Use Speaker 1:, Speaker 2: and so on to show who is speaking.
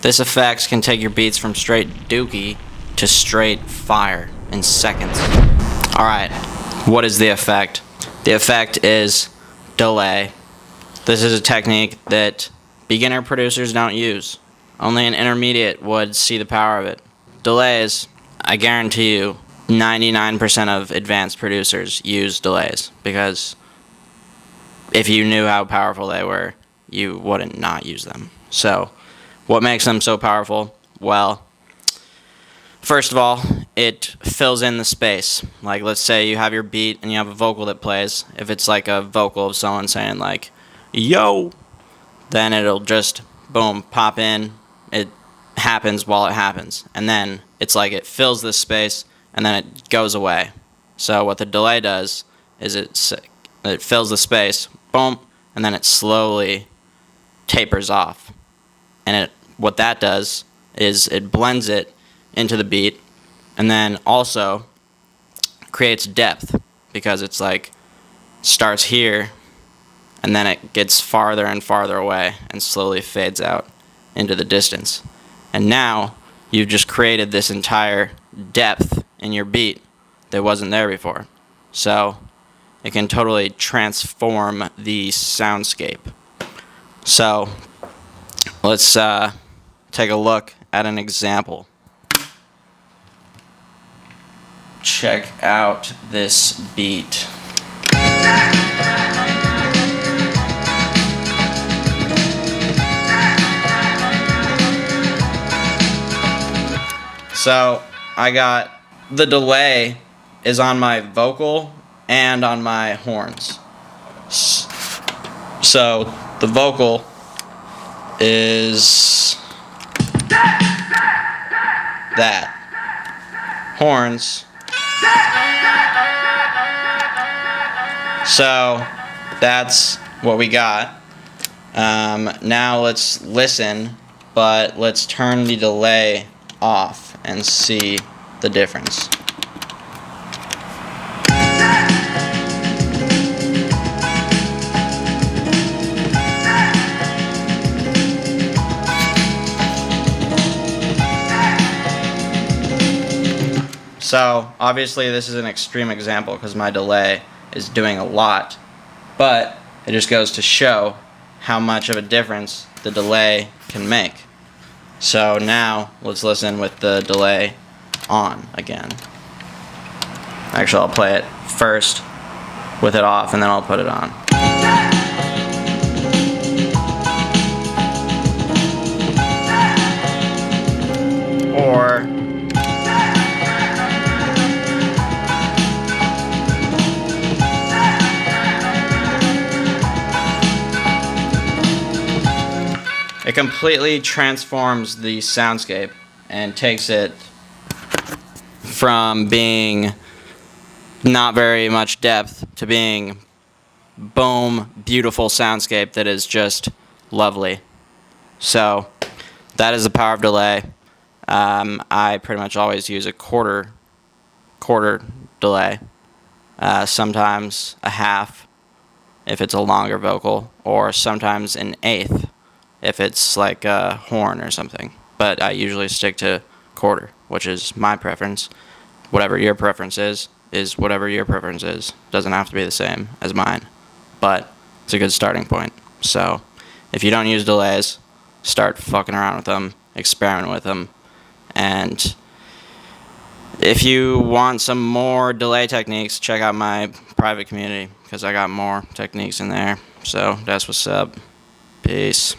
Speaker 1: This effect can take your beats from straight dookie to straight fire in seconds. Alright, what is the effect? The effect is delay. This is a technique that beginner producers don't use. Only an intermediate would see the power of it. Delays, I guarantee you, 99% of advanced producers use delays, because if you knew how powerful they were, you wouldn't not use them. So, what makes them so powerful? Well, first of all, it fills in the space. Like, let's say you have your beat and you have a vocal that plays. If it's like a vocal of someone saying like, yo, then it'll just, boom, pop in. It happens while it happens. And then it's like it fills this space and then it goes away. So what the delay does is it fills the space, boom, and then it slowly tapers off. And what that does is it blends it into the beat, and then also creates depth, because it's like starts here and then it gets farther and farther away and slowly fades out into the distance. And now you've just created this entire depth in your beat that wasn't there before. So it can totally transform the soundscape. So let's take a look at an example. Check out this beat. So I got the delay is on my vocal and on my horns. So the vocal is that. Horns. So that's what we got. Now let's listen, but let's turn the delay off and see the difference. So obviously this is an extreme example because my delay is doing a lot, but it just goes to show how much of a difference the delay can make. So now let's listen with the delay on again. Actually, I'll play it first with it off and then I'll put it on. Or it completely transforms the soundscape and takes it from being not very much depth to being boom, beautiful soundscape that is just lovely. So that is the power of delay. I pretty much always use a quarter delay, sometimes a half if it's a longer vocal, or sometimes an eighth if it's like a horn or something. But I usually stick to quarter, which is my preference. Whatever your preference is whatever your preference is. Doesn't have to be the same as mine, but it's a good starting point. So if you don't use delays, start fucking around with them, experiment with them, and if you want some more delay techniques, check out my private community, because I got more techniques in there. So that's what's up. Peace.